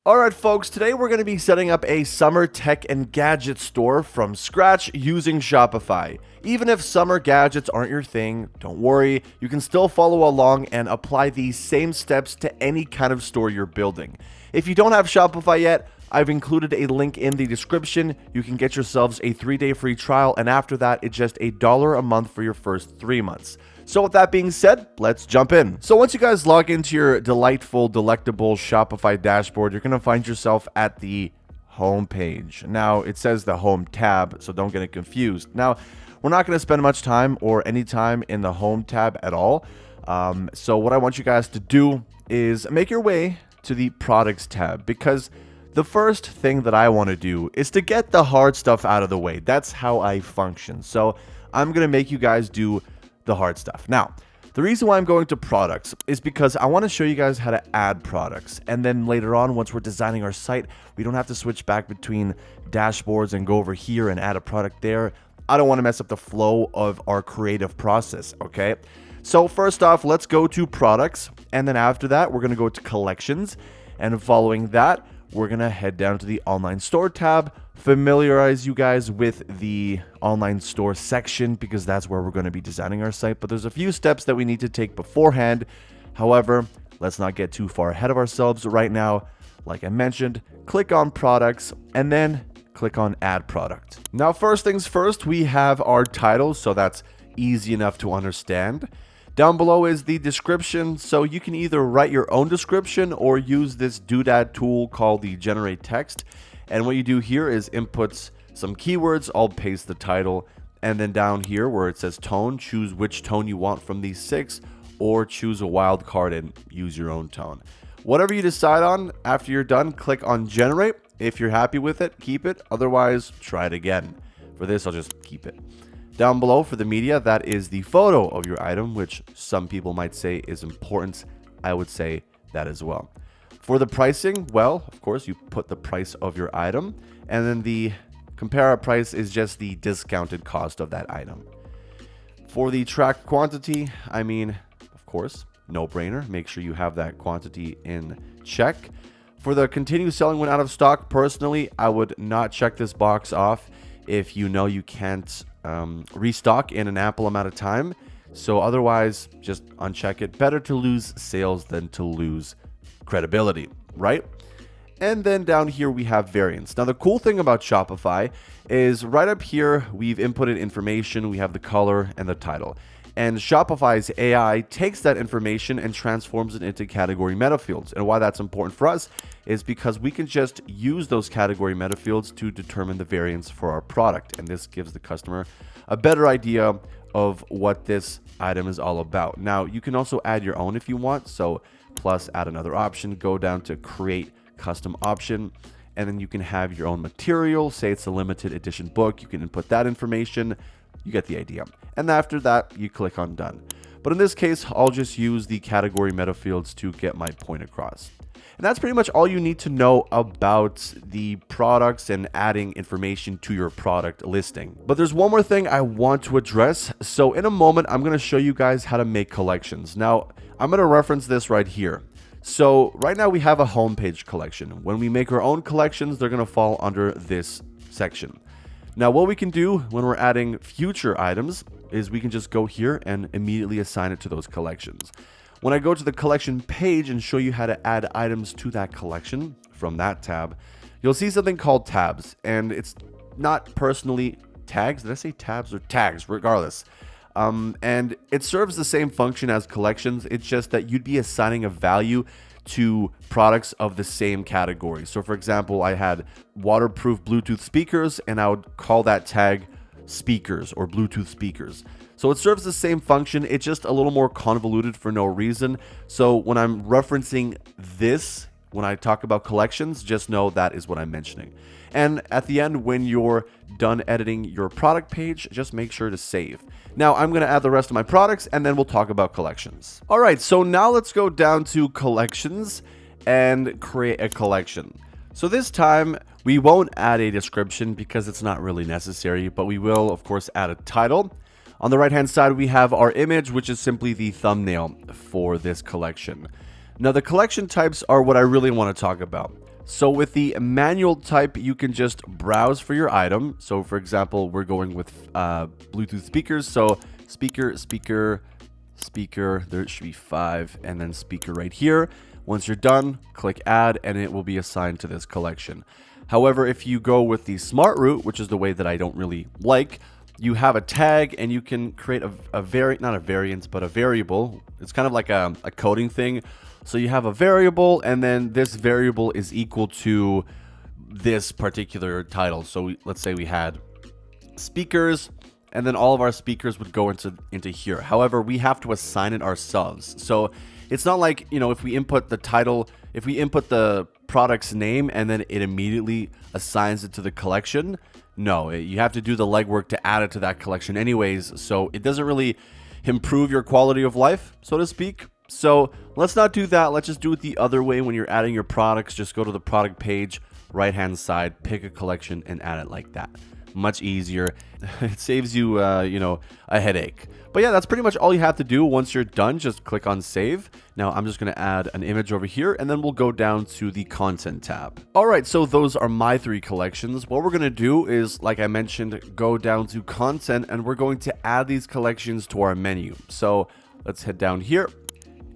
All right, folks, today we're going to be setting up a summer tech and gadget store from scratch using Shopify. Even if summer gadgets aren't your thing, don't worry, you can still follow along and apply these same steps to any kind of store you're building. If you don't have Shopify yet, I've included a link in the description. You can get yourselves a 3-day free trial, and after that, it's just $1 a month for your first 3 months. So with that being said, let's jump in. So once you guys log into your delectable Shopify dashboard, you're gonna find yourself at the home page. Now, it says the home tab, so don't get it confused. Now, we're not gonna spend much time or any time in the home tab at all. So what I want you guys to do is make your way to the products tab, because the first thing that I want to do is to get the hard stuff out of the way. That's how I function. So I'm going to make you guys do the hard stuff. Now, the reason why I'm going to products is because I want to show you guys how to add products. And then later on, once we're designing our site, we don't have to switch back between dashboards and go over here and add a product there. I don't want to mess up the flow of our creative process, okay? So first off, let's go to products. And then after that, we're going to go to collections. And following that, we're going to head down to the online store tab, familiarize you guys with the online store section, because that's where we're going to be designing our site. But there's a few steps that we need to take beforehand. However, let's not get too far ahead of ourselves right now. Like I mentioned, click on products and then click on add product. Now, first things first, we have our title. So that's easy enough to understand. Down below is the description, so you can either write your own description or use this doodad tool called the generate text. And what you do here is input some keywords. I'll paste the title, and then down here where it says tone, choose which tone you want from these 6, or choose a wild card and use your own tone. Whatever you decide on, after you're done, click on generate. If you're happy with it, keep it. Otherwise, try it again. For this, I'll just keep it. Down below for the media, that is the photo of your item, which some people might say is important. I would say that as well. For the pricing, well, of course, you put the price of your item, and then the compare price is just the discounted cost of that item. For the tracked quantity, I mean, of course, no brainer. Make sure you have that quantity in check. For the continue selling when out of stock, personally, I would not check this box off if you know you can't restock in an ample amount of time. So otherwise, just uncheck it. Better to lose sales than to lose credibility, right? And then down here we have variants. Now, the cool thing about Shopify is right up here, we've inputted information. We have the color and the title. And Shopify's AI takes that information and transforms it into category meta fields. And why that's important for us is because we can just use those category meta fields to determine the variants for our product. And this gives the customer a better idea of what this item is all about. Now, you can also add your own if you want. So plus add another option, go down to create custom option, and then you can have your own material. Say it's a limited edition book. You can input that information. You get the idea. And after that, you click on done. But in this case, I'll just use the category meta fields to get my point across. And that's pretty much all you need to know about the products and adding information to your product listing. But there's one more thing I want to address. So in a moment, I'm going to show you guys how to make collections. Now, I'm going to reference this right here. So right now we have a homepage collection. When we make our own collections, they're going to fall under this section. Now, what we can do when we're adding future items is we can just go here and immediately assign it to those collections. When I go to the collection page and show you how to add items to that collection from that tab, you'll see something called tabs. And it's not personally tags. Did I say tabs or tags? Regardless. And it serves the same function as collections. It's just that you'd be assigning a value to products of the same category. So for example, I had waterproof Bluetooth speakers, and I would call that tag speakers or Bluetooth speakers. So it serves the same function. It's just a little more convoluted for no reason. So when I'm referencing this, when I talk about collections, just know that is what I'm mentioning. And at the end, when you're done editing your product page, just make sure to save. Now I'm going to add the rest of my products, and then we'll talk about collections. All right, so now let's go down to collections and create a collection. So this time we won't add a description because it's not really necessary, but we will of course add a title. On the right hand side, we have our image, which is simply the thumbnail for this collection. Now the collection types are what I really want to talk about. So with the manual type, you can just browse for your item. So for example, we're going with Bluetooth speakers. So speaker, speaker, speaker, there should be 5, and then speaker right here. Once you're done, click add, and it will be assigned to this collection. However, if you go with the smart route, which is the way that I don't really like, you have a tag and you can create not a variant, but a variable. It's kind of like a coding thing. So you have a variable, and then this variable is equal to this particular title. So let's say we had speakers, and then all of our speakers would go into here. However, we have to assign it ourselves. So it's not like, if we input the title, if we input the product's name and then it immediately assigns it to the collection. No, you have to do the legwork to add it to that collection anyways. So it doesn't really improve your quality of life, so to speak. So let's not do that. Let's just do it the other way. When you're adding your products, just go to the product page, right-hand side, pick a collection and add it like that. Much easier. It saves you, a headache. But yeah, that's pretty much all you have to do. Once you're done, just click on save. Now I'm just going to add an image over here, and then we'll go down to the content tab. All right, so those are my 3 collections. What we're going to do is, like I mentioned, go down to content, and we're going to add these collections to our menu. So let's head down here,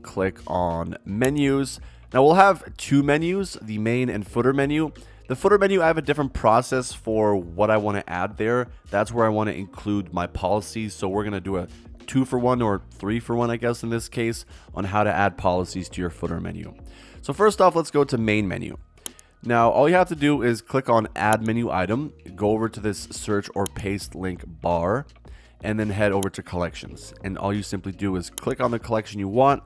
click on menus. Now we'll have 2 menus, the main and footer menu. The footer menu, I have a different process for what I want to add there. That's where I want to include my policies. So we're going to do a 2-for-1 or 3-for-1, I guess, in this case, on how to add policies to your footer menu. So first off, let's go to main menu. Now, all you have to do is click on add menu item, go over to this search or paste link bar, and then head over to collections. And all you simply do is click on the collection you want,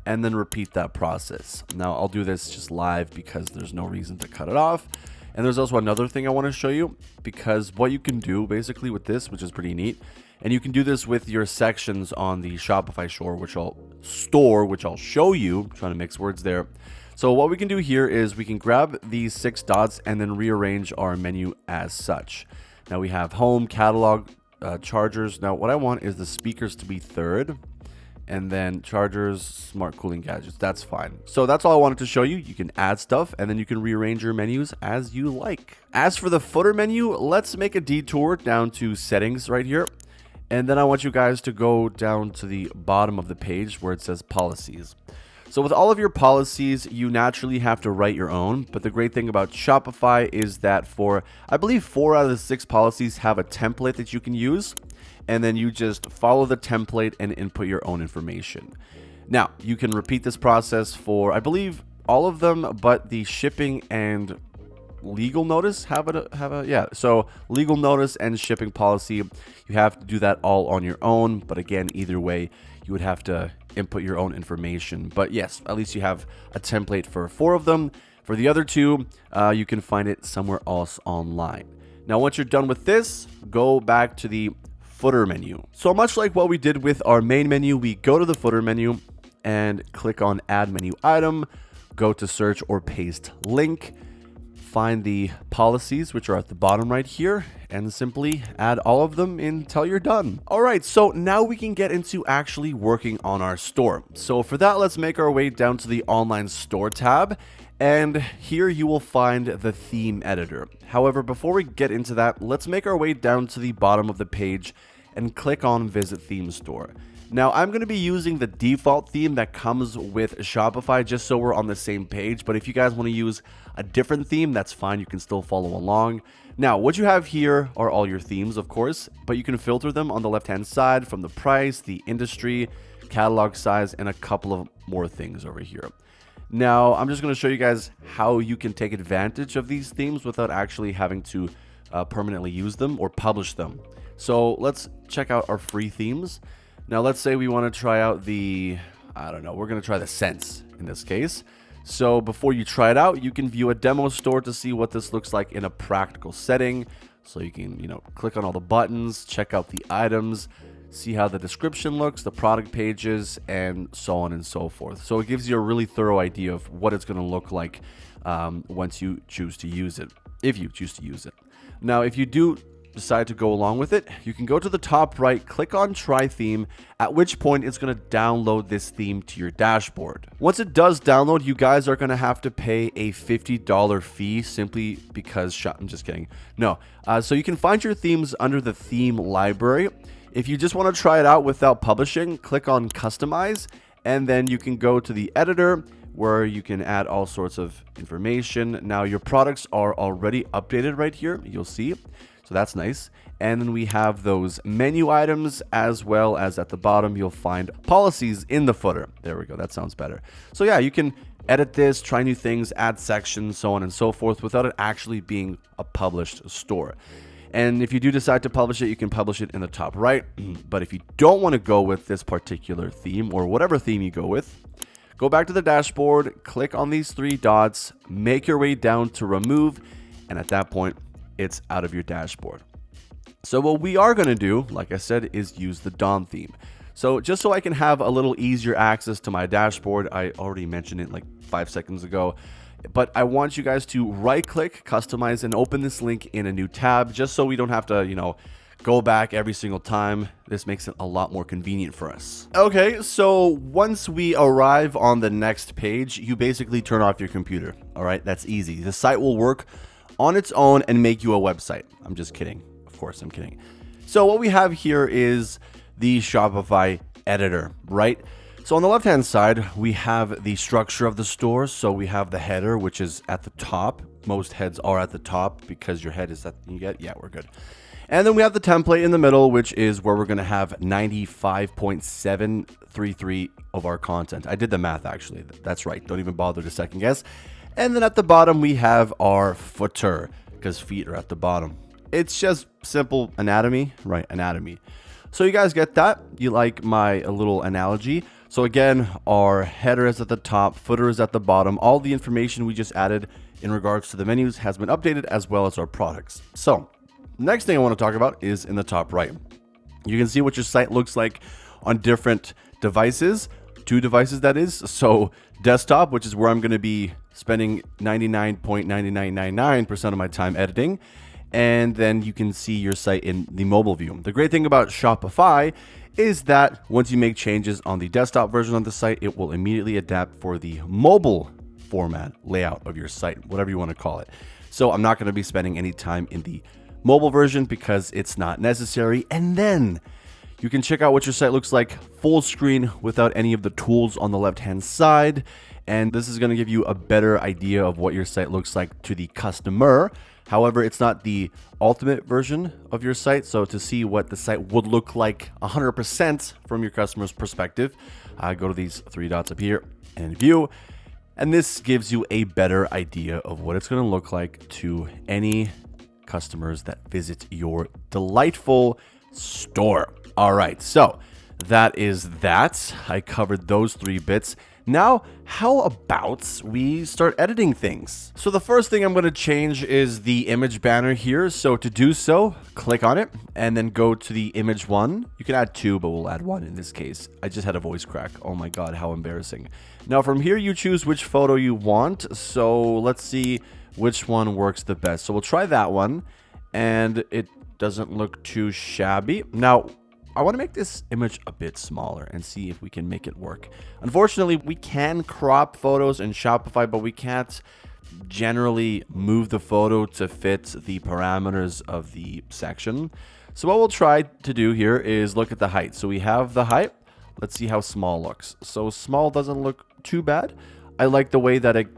and then repeat that process. Now, I'll do this just live because there's no reason to cut it off. And there's also another thing I want to show you, because what you can do basically with this, which is pretty neat, and you can do this with your sections on the Shopify store, which I'll show you. I'm trying to mix words there. So what we can do here is we can grab these 6 dots and then rearrange our menu as such. Now we have home, catalog, chargers. Now what I want is the speakers to be 3rd. And then chargers, smart cooling gadgets. That's fine. So that's all I wanted to show you. You can add stuff and then you can rearrange your menus as you like. As for the footer menu, let's make a detour down to settings right here. And then I want you guys to go down to the bottom of the page where it says policies. So with all of your policies, you naturally have to write your own. But the great thing about Shopify is that I believe 4 out of the 6 policies have a template that you can use. And then you just follow the template and input your own information. Now, you can repeat this process for, I believe, all of them, but the shipping and legal notice so legal notice and shipping policy, you have to do that all on your own. But again, either way, you would have to input your own information. But yes, at least you have a template for 4 of them. For the other 2, you can find it somewhere else online. Now, once you're done with this, go back to the footer menu. So much like what we did with our main menu, we go to the footer menu and click on add menu item, go to search or paste link, find the policies, which are at the bottom right here, and simply add all of them until you're done. All right, so now we can get into actually working on our store. So for that, let's make our way down to the online store tab. And here you will find the theme editor. However, before we get into that, let's make our way down to the bottom of the page and click on Visit Theme Store. Now, I'm going to be using the default theme that comes with Shopify just so we're on the same page. But if you guys want to use a different theme, that's fine. You can still follow along. Now, what you have here are all your themes, of course, but you can filter them on the left-hand side from the price, the industry, catalog size, and a couple of more things over here. Now, I'm just going to show you guys how you can take advantage of these themes without actually having to permanently use them or publish them. So let's check out our free themes. Now, let's say we want to try out we're going to try the scents in this case. So before you try it out, you can view a demo store to see what this looks like in a practical setting. So you can, click on all the buttons, check out the items, see how the description looks, the product pages, and so on and so forth. So it gives you a really thorough idea of what it's going to look like once you choose to use it, if you choose to use it. Now, if you do decide to go along with it, you can go to the top right, click on Try Theme, at which point it's going to download this theme to your dashboard. Once it does download, you guys are going to have to pay a $50 fee simply because I'm just kidding. No. So you can find your themes under the theme library. If you just want to try it out without publishing, click on Customize, and then you can go to the editor where you can add all sorts of information. Now your products are already updated right here, you'll see. So that's nice. And then we have those menu items, as well as at the bottom, you'll find policies in the footer. There we go. That sounds better. So yeah, you can edit this, try new things, add sections, so on and so forth, without it actually being a published store. And if you do decide to publish it, you can publish it in the top right. But if you don't want to go with this particular theme, or whatever theme you go with, go back to the dashboard, click on these three dots, make your way down to remove, and at that point, it's out of your dashboard. So what we are going to do, like I said, is use the Dawn theme. So just so I can have a little easier access to my dashboard, I already mentioned it like 5 seconds ago, but I want you guys to right click, customize, and open this link in a new tab, just so we don't have to, go back every single time. This makes it a lot more convenient for us. Okay, so once we arrive on the next page, you basically turn off your computer. All right, that's easy. The site will work on its own and make you a website. I'm just kidding. Of course, I'm kidding. So what we have here is the Shopify editor, right? So on the left-hand side, we have the structure of the store. So we have the header, which is at the top. Most heads are at the top because your head is at, yeah, we're good. And then we have the template in the middle, which is where we're going to have 95.733 of our content. I did the math, actually. That's right. Don't even bother to second guess. And then at the bottom, we have our footer, because feet are at the bottom. It's just simple anatomy, right? Anatomy. So you guys get that? You like my little analogy? So again, our header is at the top, footer is at the bottom. All the information we just added in regards to the menus has been updated, as well as our products. So next thing I want to talk about is in the top right. You can see what your site looks like on different devices, 2 devices that is. So desktop, which is where I'm going to be spending 99.9999% of my time editing. And then you can see your site in the mobile view. The great thing about Shopify is that once you make changes on the desktop version of the site, it will immediately adapt for the mobile format layout of your site, whatever you want to call it. So I'm not going to be spending any time in the mobile version because it's not necessary. And then you can check out what your site looks like full screen without any of the tools on the left-hand side. And this is going to give you a better idea of what your site looks like to the customer. However, it's not the ultimate version of your site. So to see what the site would look like 100% from your customer's perspective, go to these 3 dots up here and view. And this gives you a better idea of what it's going to look like to any customers that visit your delightful store. All right, so that is that. I covered those 3 bits. Now, how about we start editing things? So the first thing I'm going to change is the image banner here. So to do so, click on it and then go to the image one. You can add 2, but we'll add 1 in this case. I just had a voice crack. Oh my God, how embarrassing. Now from here, you choose which photo you want. So let's see which one works the best. So we'll try that one, and it doesn't look too shabby. Now, I want to make this image a bit smaller and see if we can make it work. Unfortunately, we can crop photos in Shopify, but we can't generally move the photo to fit the parameters of the section. So what we'll try to do here is look at the height. So we have the height. Let's see how small looks. So small doesn't look too bad. I like the way that it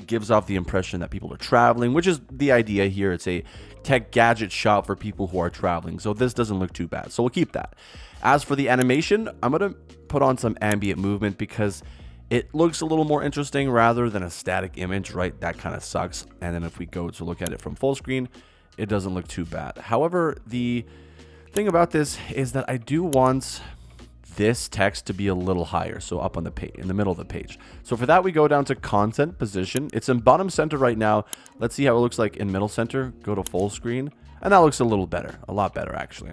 gives off the impression that people are traveling, which is the idea here. It's a tech gadget shop for people who are traveling. So this doesn't look too bad. So we'll keep that. As for the animation, I'm going to put on some ambient movement because it looks a little more interesting rather than a static image, right? That kind of sucks. And then if we go to look at it from full screen, it doesn't look too bad. However, the thing about this is that I do want this text to be a little higher, so up on the page, in the middle of the page. So for that, we go down to content position. It's in bottom center right now. Let's see how it looks like in middle center. Go to full screen, and that looks a little better, a lot better actually.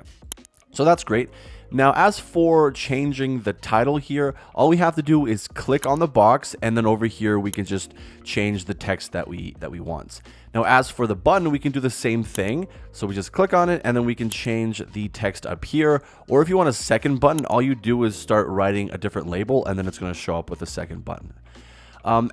So that's great. Now, as for changing the title here, all we have to do is click on the box, and then over here we can just change the text that we want. Now, as for the button, we can do the same thing. So we just click on it, and then we can change the text up here. Or if you want a second button, all you do is start writing a different label, and then it's going to show up with a second button.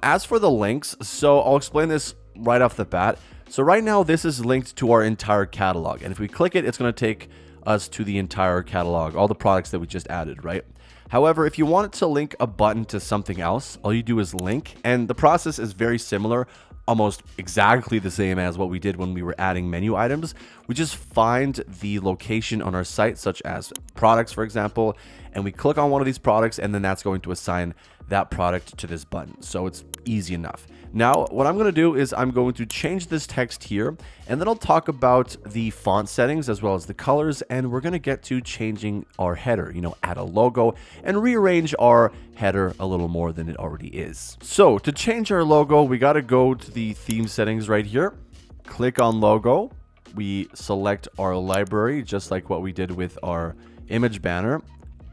As for the links, so I'll explain this right off the bat. So right now, this is linked to our entire catalog, and if we click it, it's going to take us to the entire catalog, all the products that we just added, right? However, if you want to link a button to something else, all you do is link, and the process is very similar, almost exactly the same as what we did when we were adding menu items. We just find the location on our site, such as products, for example, and we click on one of these products, and then that's going to assign that product to this button. So it's easy enough. Now, what I'm going to do is I'm going to change this text here, and then I'll talk about the font settings as well as the colors, and we're going to get to changing our header, add a logo and rearrange our header a little more than it already is. So to change our logo, we got to go to the theme settings right here, click on logo. We select our library, just like what we did with our image banner.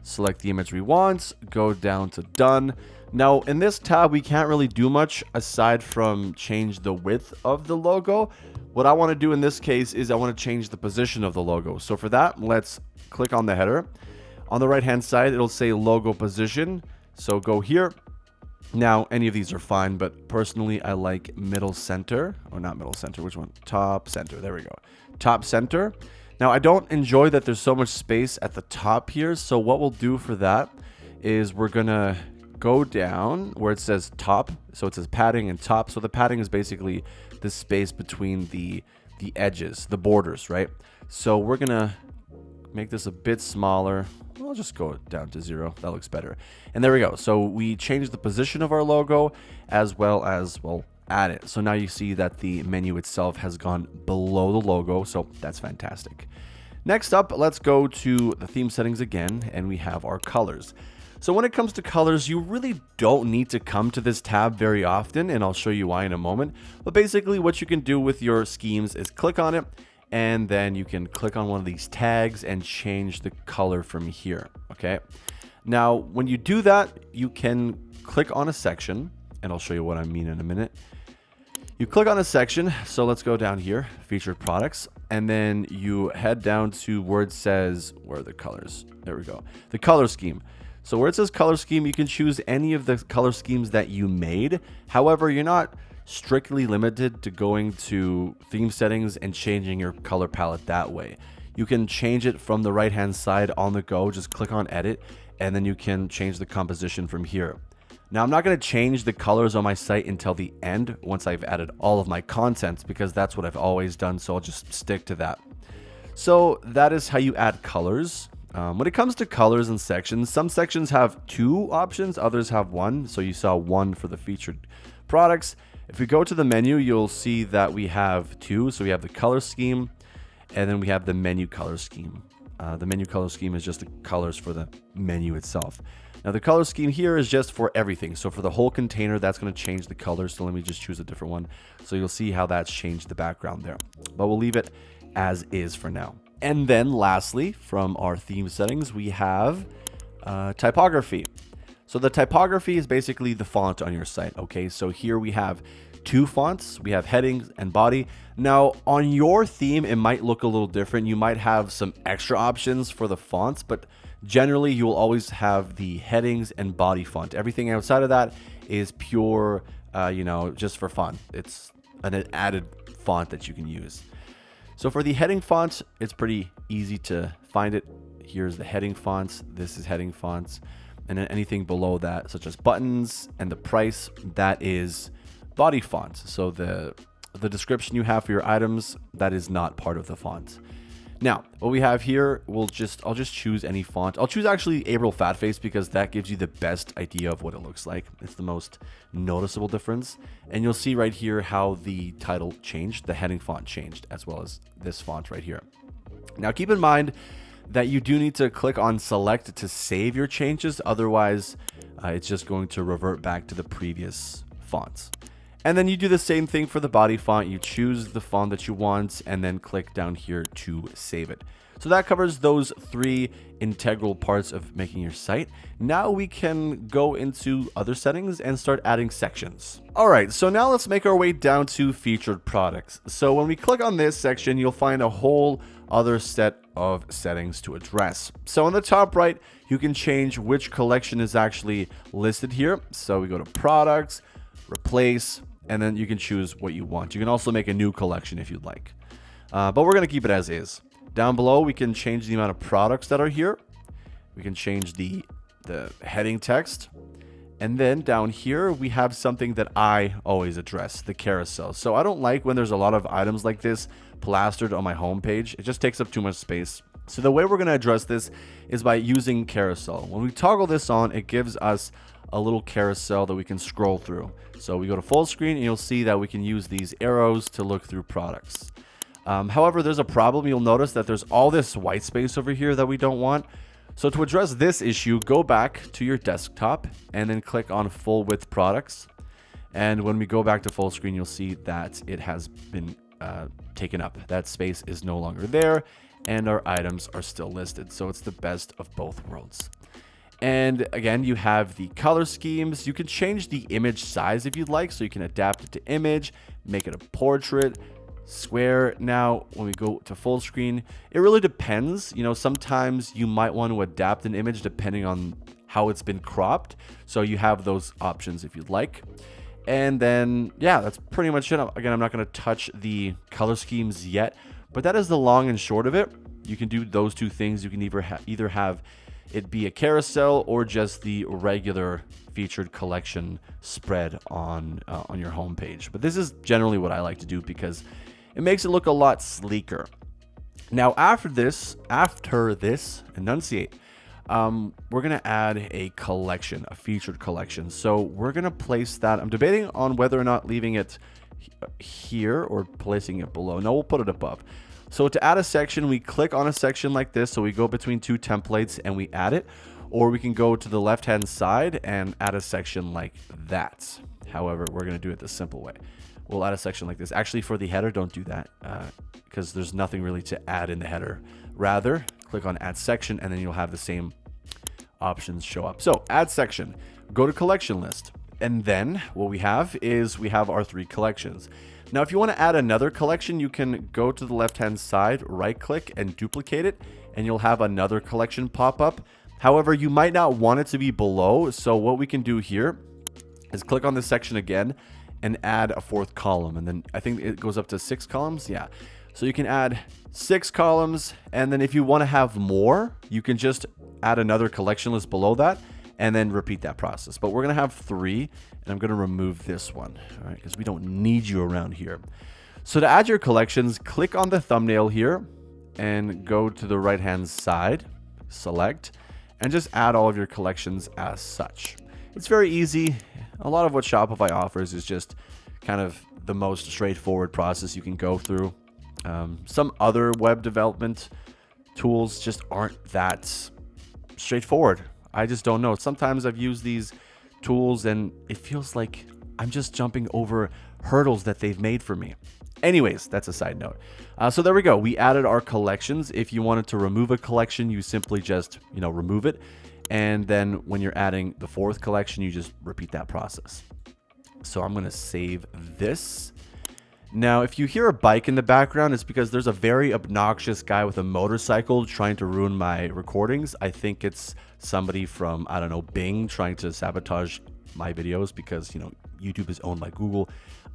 Select the image we want, go down to done. Now, in this tab, we can't really do much aside from change the width of the logo. What I want to do in this case is I want to change the position of the logo. So for that, let's click on the header. On the right-hand side, it'll say logo position. So go here. Now, any of these are fine, but personally, I like middle center, or not middle center, which one? Top center, there we go. Top center. Now, I don't enjoy that there's so much space at the top here, so what we'll do for that is we're going to go down where it says top, so it says padding and top. So the padding is basically the space between the edges, the borders, right? So we're going to make this a bit smaller. I'll just go down to 0. That looks better. And there we go. So we changed the position of our logo as well as, well, add it. So now you see that the menu itself has gone below the logo. So that's fantastic. Next up, let's go to the theme settings again, and we have our colors. So when it comes to colors, you really don't need to come to this tab very often, and I'll show you why in a moment. But basically what you can do with your schemes is click on it, and then you can click on one of these tags and change the color from here, okay? Now, when you do that, you can click on a section, and I'll show you what I mean in a minute. You click on a section, so let's go down here, featured products, and then you head down to where it says, where are the colors? There we go, the color scheme. So where it says color scheme, you can choose any of the color schemes that you made. However, you're not strictly limited to going to theme settings and changing your color palette that way. You can change it from the right hand side on the go, just click on edit, and then you can change the composition from here. Now, I'm not going to change the colors on my site until the end once I've added all of my content, because that's what I've always done, so I'll just stick to that. So that is how you add colors. When it comes to colors and sections, some sections have 2 options, others have 1. So you saw 1 for the featured products. If we go to the menu, you'll see that we have 2. So we have the color scheme, and then we have the menu color scheme. The menu color scheme is just the colors for the menu itself. Now the color scheme here is just for everything. So for the whole container, that's going to change the color. So let me just choose a different one. So you'll see how that's changed the background there. But we'll leave it as is for now. And then lastly, from our theme settings, we have typography. So the typography is basically the font on your site. Okay, so here we have 2 fonts. We have headings and body. Now on your theme, it might look a little different. You might have some extra options for the fonts, but generally you will always have the headings and body font. Everything outside of that is pure, just for fun. It's an added font that you can use. So for the heading font, it's pretty easy to find it. Here's the heading fonts. This is heading fonts. And then anything below that, such as buttons and the price, that is body font. So the description you have for your items, that is not part of the font. Now, what we have here, I'll just choose any font. I'll choose actually April Fatface because that gives you the best idea of what it looks like. It's the most noticeable difference. And you'll see right here how the title changed, the heading font changed, as well as this font right here. Now, keep in mind that you do need to click on select to save your changes. Otherwise, it's just going to revert back to the previous fonts. And then you do the same thing for the body font. You choose the font that you want and then click down here to save it. So that covers those 3 integral parts of making your site. Now we can go into other settings and start adding sections. All right, so now let's make our way down to featured products. So when we click on this section, you'll find a whole other set of settings to address. So on the top right, you can change which collection is actually listed here. So we go to products, replace, and then you can choose what you want. You can also make a new collection if you'd like, but we're going to keep it as is. Down below, we can change the amount of products that are here. We can change the heading text. And then down here, we have something that I always address, the carousel. So I don't like when there's a lot of items like this plastered on my homepage. It just takes up too much space. So the way we're going to address this is by using carousel. When we toggle this on, it gives us a little carousel that we can scroll through. So we go to full screen and you'll see that we can use these arrows to look through products. However, there's a problem. You'll notice that there's all this white space over here that we don't want. So to address this issue, go back to your desktop and then click on full width products. And when we go back to full screen, you'll see that it has been taken up. That space is no longer there and our items are still listed. So it's the best of both worlds. And again, you have the color schemes. You can change the image size if you'd like. So you can adapt it to image, make it a portrait, square. Now, when we go to full screen, it really depends. You know, sometimes you might want to adapt an image depending on how it's been cropped. So you have those options if you'd like. And then, yeah, that's pretty much it. Again, I'm not going to touch the color schemes yet, but that is the long and short of it. You can do those 2 things. You can either have it be a carousel or just the regular featured collection spread on your homepage. But this is generally what I like to do because it makes it look a lot sleeker. Now, after this, enunciate, we're going to add a collection, a featured collection. So we're going to place that. I'm debating on whether or not leaving it here or placing it below. No, we'll put it above. So to add a section, we click on a section like this. So we go between 2 templates and we add it. Or we can go to the left-hand side and add a section like that. However, we're going to do it the simple way. We'll add a section like this. Actually, for the header, don't do that because there's nothing really to add in the header. Rather, click on Add Section, and then you'll have the same options show up. So, Add Section. Go to Collection List. And then what we have is we have our 3 collections. Now, if you want to add another collection, you can go to the left-hand side, right-click, and duplicate it, and you'll have another collection pop up. However, you might not want it to be below. So what we can do here is click on this section again and add a 4th column. And then I think it goes up to 6 columns. Yeah. So you can add 6 columns. And then if you want to have more, you can just add another collection list below that and then repeat that process. But we're going to have 3 and I'm going to remove this one. All right. Because we don't need you around here. So to add your collections, click on the thumbnail here and go to the right-hand side, select, and just add all of your collections as such. It's very easy. A lot of what Shopify offers is just kind of the most straightforward process you can go through. Some other web development tools just aren't that straightforward. I just don't know. Sometimes I've used these tools and it feels like I'm just jumping over hurdles that they've made for me. Anyways, that's a side note. So there we go. We added our collections. If you wanted to remove a collection, you simply just, remove it. And then when you're adding the 4th collection, you just repeat that process. So I'm going to save this. Now, if you hear a bike in the background, it's because there's a very obnoxious guy with a motorcycle trying to ruin my recordings. I think it's somebody from, I don't know, Bing trying to sabotage my videos because, YouTube is owned by Google.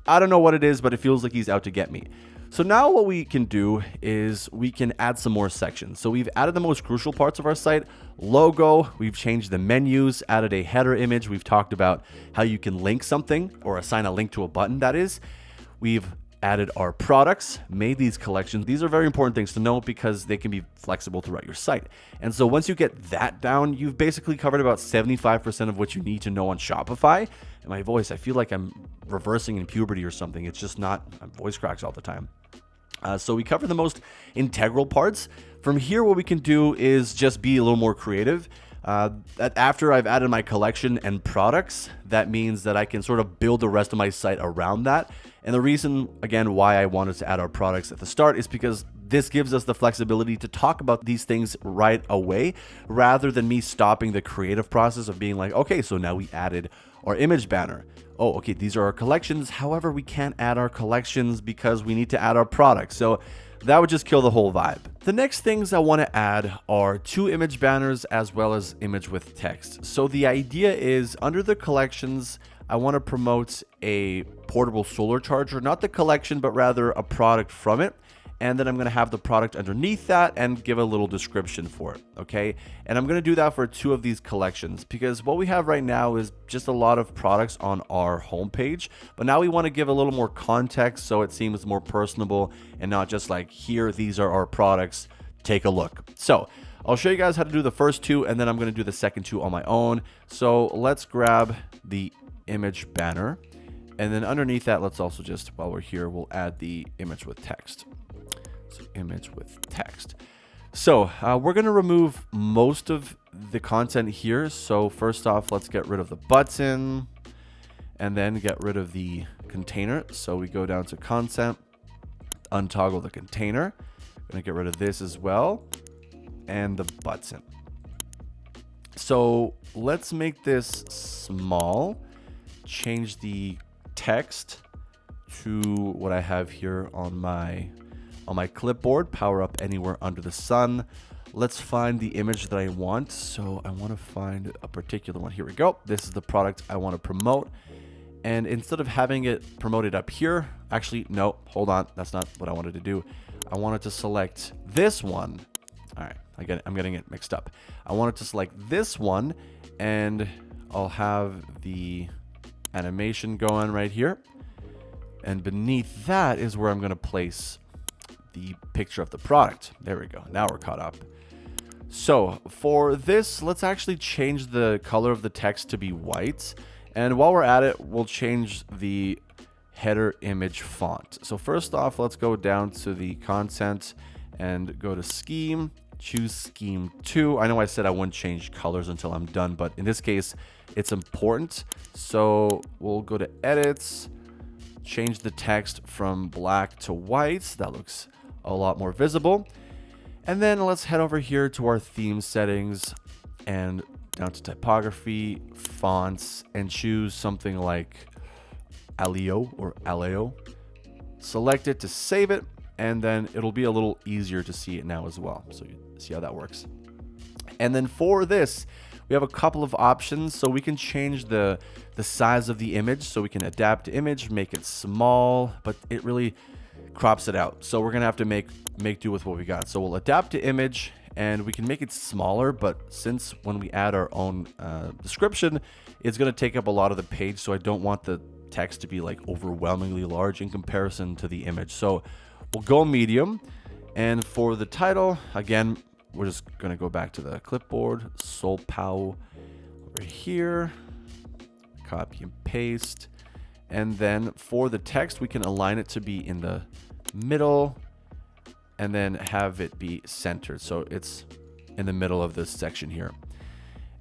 I don't know what it is, but it feels like he's out to get me. So now what we can do is we can add some more sections. So we've added the most crucial parts of our site. Logo, we've changed the menus, added a header image. We've talked about how you can link something or assign a link to a button, that is. We've added our products, made these collections. These are very important things to know because they can be flexible throughout your site. And so once you get that down, you've basically covered about 75% of what you need to know on Shopify. And my voice, I feel like I'm reversing in puberty or something. It's just not, my voice cracks all the time. So we cover the most integral parts. From here, what we can do is just be a little more creative. That after I've added my collection and products, that means that I can sort of build the rest of my site around that. And the reason, again, why I wanted to add our products at the start is because this gives us the flexibility to talk about these things right away, rather than me stopping the creative process of being like, okay, so now we added our image banner. Oh, okay, these are our collections. However, we can't add our collections because we need to add our products. So that would just kill the whole vibe. The next things I want to add are 2 image banners as well as image with text. So the idea is under the collections, I want to promote a portable solar charger, not the collection, but rather a product from it. And then I'm going to have the product underneath that and give a little description for it. Okay. And I'm going to do that for 2 of these collections, because what we have right now is just a lot of products on our homepage. But now we want to give a little more context so it seems more personable and not just like, here, these are our products, take a look. So I'll show you guys how to do the first 2, and then I'm going to do the second 2 on my own. So let's grab the image banner. And then underneath that, let's also just, while we're here, we'll add the image with text. So image with text. So we're going to remove most of the content here. So first off, let's get rid of the button and then get rid of the container. So we go down to content, untoggle the container. Going to get rid of this as well, and the button. So let's make this small, change the text to what I have here on my clipboard, power up anywhere under the sun. Let's find the image that I want. So I want to find a particular one. Here we go. This is the product I want to promote. And instead of having it promoted up here, actually, no, hold on. That's not what I wanted to do. I wanted to select this one. All right, I'm getting it mixed up. I wanted to select this one, and I'll have the animation going right here. And beneath that is where I'm going to place the picture of the product. There we go. Now we're caught up. So for this, let's actually change the color of the text to be white. And while we're at it, we'll change the header image font. So first off, let's go down to the content and go to scheme, choose scheme 2. I know I said I wouldn't change colors until I'm done, but in this case, it's important. So we'll go to edits, change the text from black to white. That looks a lot more visible. And then let's head over here to our theme settings and down to typography, fonts, and choose something like Aleo or Aleo. Select it to save it, and then it'll be a little easier to see it now as well. So you see how that works. And then for this, we have a couple of options. So we can change the size of the image. So we can adapt the image, make it small, but it really crops it out. So we're gonna have to make do with what we got. So we'll adapt the image, and we can make it smaller, but since when we add our own description, it's gonna take up a lot of the page. So I don't want the text to be like overwhelmingly large in comparison to the image. So we'll go medium. And for the title, again, we're just going to go back to the clipboard, SolPow over here, copy and paste. And then for the text, we can align it to be in the middle and then have it be centered. So it's in the middle of this section here.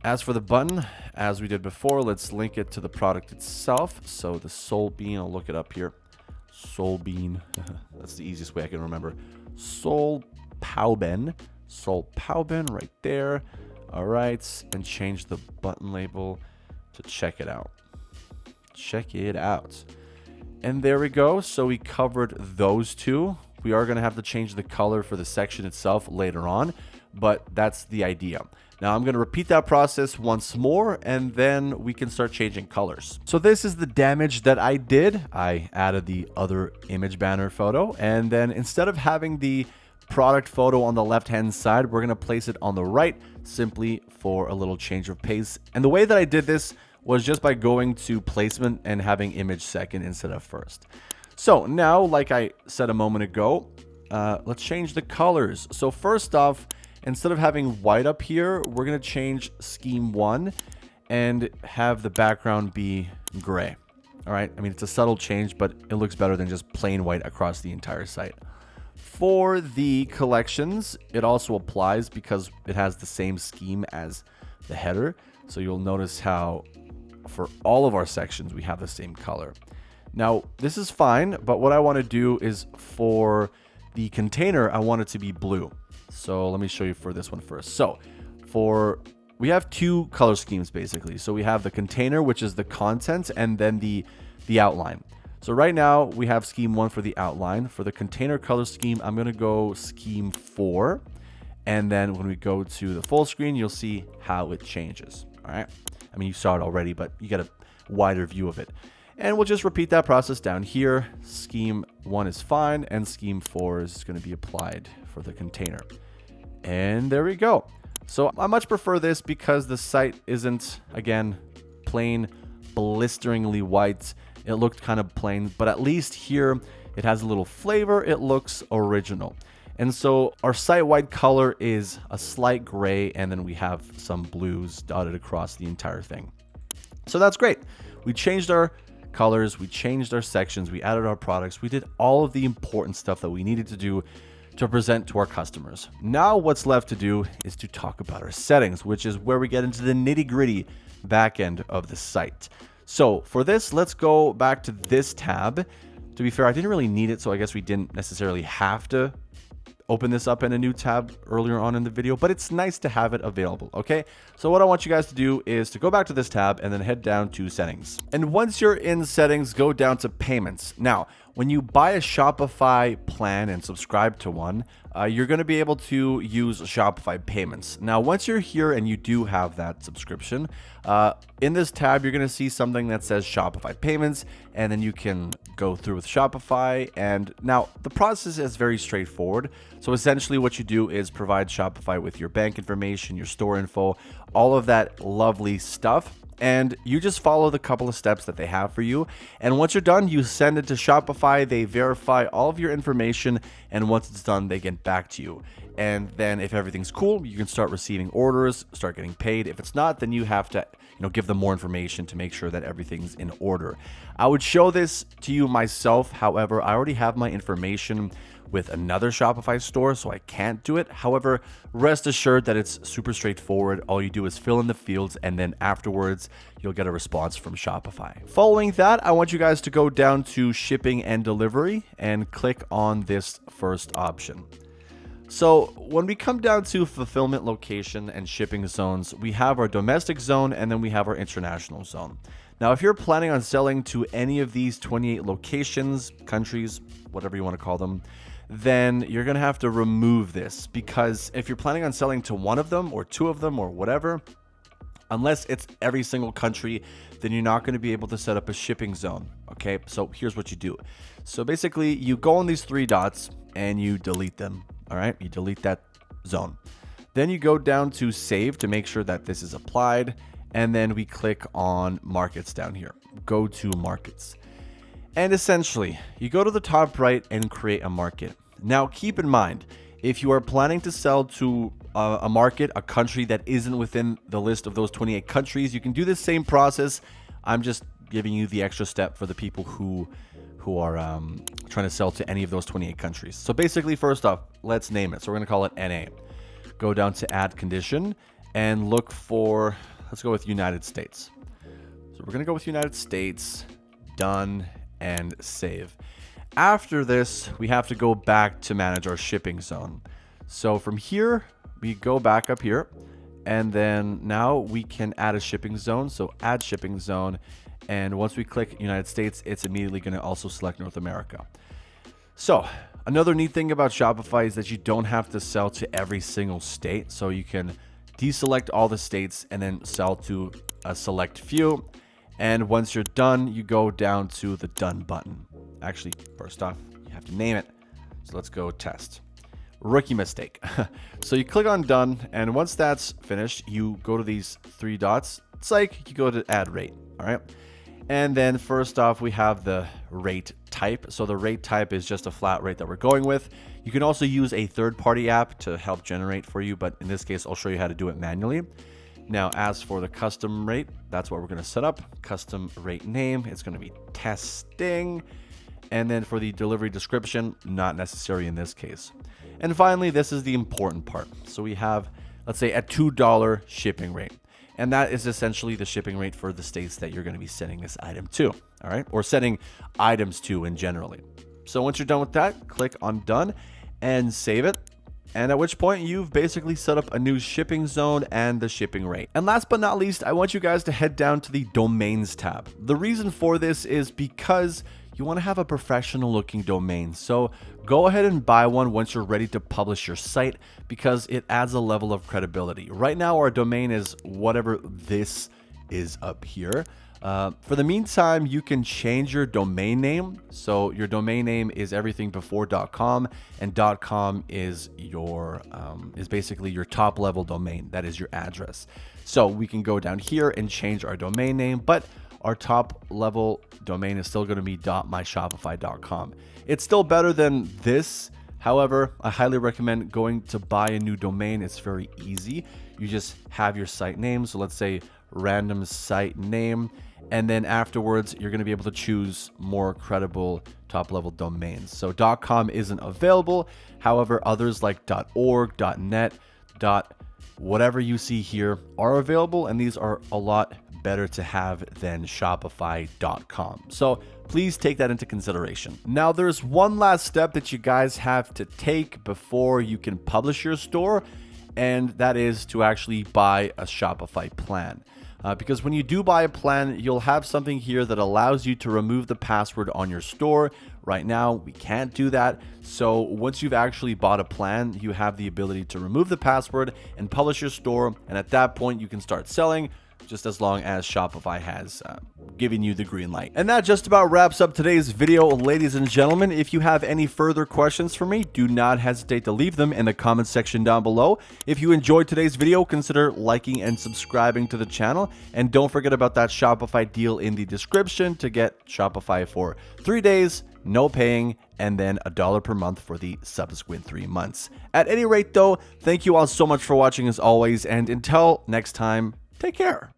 As for the button, as we did before, let's link it to the product itself. So the Soul Bean, I'll look it up here. Soul Bean, that's the easiest way I can remember. SolPowben right there. All right, and change the button label to check it out. Check it out. And there we go. So we covered those 2. We are going to have to change the color for the section itself later on, but that's the idea. Now I'm going to repeat that process once more, and then we can start changing colors. So this is the damage that I did. I added the other image banner photo, and then instead of having the product photo on the left-hand side, we're going to place it on the right, simply for a little change of pace. And the way that I did this was just by going to placement and having image second instead of first. So now, like I said a moment ago, let's change the colors. So first off, instead of having white up here, we're going to change scheme 1 and have the background be gray. All right. I mean, it's a subtle change, but it looks better than just plain white across the entire site. For the collections, it also applies because it has the same scheme as the header. So you'll notice how for all of our sections, we have the same color. Now, this is fine, but what I want to do is for the container, I want it to be blue. So let me show you for this one first. So we have two color schemes basically. So we have the container, which is the content, and then the outline. So right now we have scheme 1 for the outline. For the container color scheme, I'm going to go scheme 4. And then when we go to the full screen, you'll see how it changes. All right. I mean, you saw it already, but you get a wider view of it. And we'll just repeat that process down here. Scheme 1 is fine, and scheme 4 is going to be applied for the container. And there we go. So I much prefer this because the site isn't, again, plain blisteringly white. It looked kind of plain, but at least here it has a little flavor. It looks original. And so our site-wide color is a slight gray, and then we have some blues dotted across the entire thing. So that's great. We changed our colors, we changed our sections, we added our products, we did all of the important stuff that we needed to do to present to our customers. Now what's left to do is to talk about our settings, which is where we get into the nitty-gritty back end of the site. So for this, let's go back to this tab. To be fair, I didn't really need it, so I guess we didn't necessarily have to open this up in a new tab earlier on in the video, but it's nice to have it available, okay? So what I want you guys to do is to go back to this tab and then head down to settings. And once you're in settings, go down to payments. Now, when you buy a Shopify plan and subscribe to one, you're going to be able to use Shopify payments. Now, once you're here and you do have that subscription, in this tab, you're going to see something that says Shopify payments, and then you can go through with Shopify. And now the process is very straightforward. So essentially what you do is provide Shopify with your bank information, your store info, all of that lovely stuff. And you just follow the couple of steps that they have for you. And once you're done, you send it to Shopify. They verify all of your information. And once it's done, they get back to you. And then if everything's cool, you can start receiving orders, start getting paid. If it's not, then you have to give them more information to make sure that everything's in order. I would show this to you myself. However, I already have my information with another Shopify store, so I can't do it. However, rest assured that it's super straightforward. All you do is fill in the fields, and then afterwards, you'll get a response from Shopify. Following that, I want you guys to go down to shipping and delivery and click on this first option. So when we come down to fulfillment location and shipping zones, we have our domestic zone and then we have our international zone. Now, if you're planning on selling to any of these 28 locations, countries, whatever you want to call them, then you're going to have to remove this, because if you're planning on selling to one of them or two of them or whatever, unless it's every single country, then you're not going to be able to set up a shipping zone. Okay, so here's what you do. So basically, you go on these three dots and you delete them. All right, you delete that zone. Then you go down to save to make sure that this is applied. And then we click on markets down here. Go to markets. And essentially, you go to the top right and create a market. Now, keep in mind, if you are planning to sell to a market, a country that isn't within the list of those 28 countries, you can do the same process. I'm just giving you the extra step for the people who are trying to sell to any of those 28 countries. So basically, first off, let's name it. So we're going to call it NA. Go down to add condition and look for, let's go with United States. So we're going to go with United States, done, and save. After this, we have to go back to manage our shipping zone. So from here, we go back up here, and then now we can add a shipping zone. So add shipping zone. And once we click United States, it's immediately going to also select North America. So another neat thing about Shopify is that you don't have to sell to every single state. So you can deselect all the states and then sell to a select few. And once you're done, you go down to the done button. Actually, first off, you have to name it. So let's go test. Rookie mistake. So you click on done. And once that's finished, you go to these three dots. It's like you go to add rate. All right. And then first off, we have the rate type. So the rate type is just a flat rate that we're going with. You can also use a third-party app to help generate for you, but in this case, I'll show you how to do it manually. Now, as for the custom rate, that's what we're going to set up. Custom rate name, it's going to be testing. And then for the delivery description, not necessary in this case. And finally, this is the important part. So we have, let's say, a $2 shipping rate. And that is essentially the shipping rate for the states that you're going to be sending this item to, all right? Or sending items to in generally. So once you're done with that, click on done and save it. And at which point you've basically set up a new shipping zone and the shipping rate. And last but not least, I want you guys to head down to the domains tab. The reason for this is because you want to have a professional looking domain. So go ahead and buy one once you're ready to publish your site, because it adds a level of credibility. Right now, our domain is whatever this is up here. For the meantime, you can change your domain name. So your domain name is everything before .com, and .com is your is basically your top level domain. That is your address. So we can go down here and change our domain name, but our top level domain is still going to be .myshopify.com. It's still better than this. However, I highly recommend going to buy a new domain. It's very easy. You just have your site name. So let's say random site name. And then afterwards, you're going to be able to choose more credible top level domains. So .com isn't available. However, others like .org, .net, whatever you see here are available. And these are a lot better to have than Shopify.com. So please take that into consideration. Now, there's one last step that you guys have to take before you can publish your store, and that is to actually buy a Shopify plan. Because when you do buy a plan, you'll have something here that allows you to remove the password on your store. Right now, we can't do that. So once you've actually bought a plan, you have the ability to remove the password and publish your store. And at that point, you can start selling, just as long as Shopify has given you the green light. And that just about wraps up today's video, ladies and gentlemen. If you have any further questions for me, do not hesitate to leave them in the comment section down below. If you enjoyed today's video, consider liking and subscribing to the channel. And don't forget about that Shopify deal in the description to get Shopify for 3 days, no paying, and then $1 per month for the subsequent 3 months. At any rate though, thank you all so much for watching as always, and until next time, take care.